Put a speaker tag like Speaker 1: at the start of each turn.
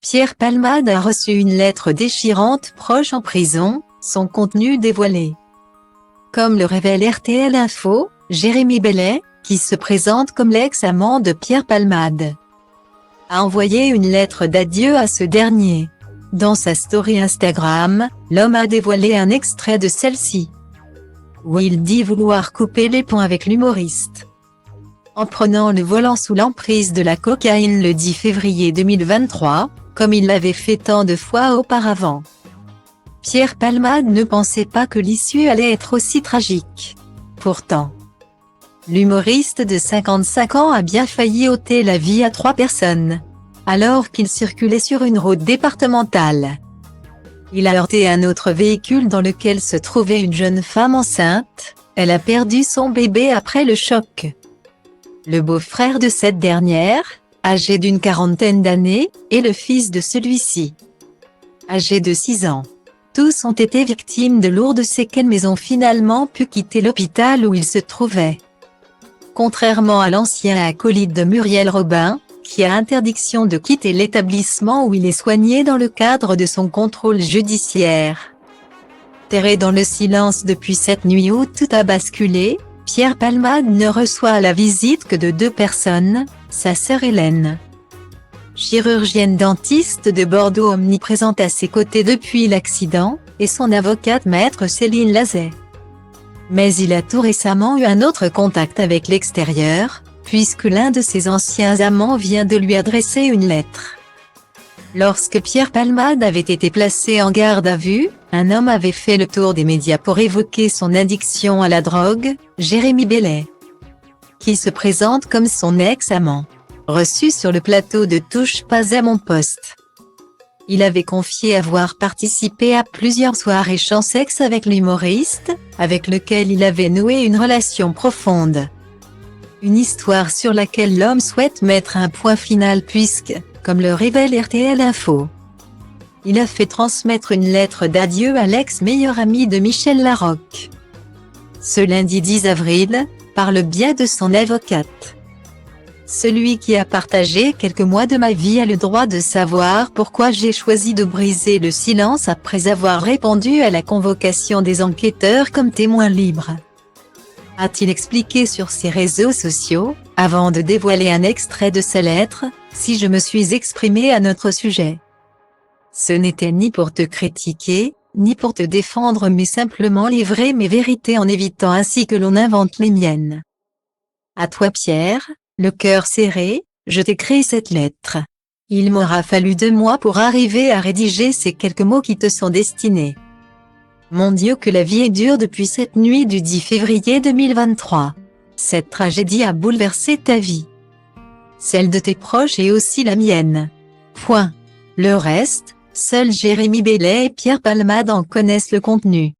Speaker 1: Pierre Palmade a reçu une lettre déchirante proche en prison, son contenu dévoilé. Comme le révèle RTL Info, Jérémy Bellet, qui se présente comme l'ex-amant de Pierre Palmade, a envoyé une lettre d'adieu à ce dernier. Dans sa story Instagram, l'homme a dévoilé un extrait de celle-ci, où il dit vouloir couper les ponts avec l'humoriste en prenant le volant sous l'emprise de la cocaïne le 10 février 2023, comme il l'avait fait tant de fois auparavant. Pierre Palmade ne pensait pas que l'issue allait être aussi tragique. Pourtant, l'humoriste de 55 ans a bien failli ôter la vie à 3 personnes, alors qu'il circulait sur une route départementale. Il a heurté un autre véhicule dans lequel se trouvait une jeune femme enceinte. Elle a perdu son bébé après le choc. Le beau-frère de cette dernière, âgé d'une quarantaine d'années, et le fils de celui-ci, âgé de 6 ans. Tous ont été victimes de lourdes séquelles mais ont finalement pu quitter l'hôpital où ils se trouvaient. Contrairement à l'ancien acolyte de Muriel Robin, qui a interdiction de quitter l'établissement où il est soigné dans le cadre de son contrôle judiciaire. Terré dans le silence depuis cette nuit où tout a basculé, Pierre Palmade ne reçoit la visite que de 2 personnes, sa sœur Hélène, chirurgienne dentiste de Bordeaux omniprésente à ses côtés depuis l'accident, et son avocate maître Céline Lazet. Mais il a tout récemment eu un autre contact avec l'extérieur, puisque l'un de ses anciens amants vient de lui adresser une lettre. Lorsque Pierre Palmade avait été placé en garde à vue, un homme avait fait le tour des médias pour évoquer son addiction à la drogue, Jérémy Bellet, qui se présente comme son ex-amant. Reçu sur le plateau de Touche pas à mon poste, il avait confié avoir participé à plusieurs soirées champ-sexe avec l'humoriste, avec lequel il avait noué une relation profonde. Une histoire sur laquelle l'homme souhaite mettre un point final puisque, comme le révèle RTL Info, il a fait transmettre une lettre d'adieu à l'ex-meilleur ami de Michel Larocque. Ce lundi 10 avril, par le biais de son avocate. Celui qui a partagé quelques mois de ma vie a le droit de savoir pourquoi j'ai choisi de briser le silence après avoir répondu à la convocation des enquêteurs comme témoin libre, a-t-il expliqué sur ses réseaux sociaux, avant de dévoiler un extrait de sa lettre, si je me suis exprimé à notre sujet. Ce n'était ni pour te critiquer, ni pour te défendre mais simplement livrer mes vérités en évitant ainsi que l'on invente les miennes. À toi Pierre, le cœur serré, je t'écris cette lettre. Il m'aura fallu 2 mois pour arriver à rédiger ces quelques mots qui te sont destinés. Mon Dieu que la vie est dure depuis cette nuit du 10 février 2023. Cette tragédie a bouleversé ta vie, celle de tes proches et aussi la mienne. Point. Le reste, seuls Jérémy Bellet et Pierre Palmade en connaissent le contenu.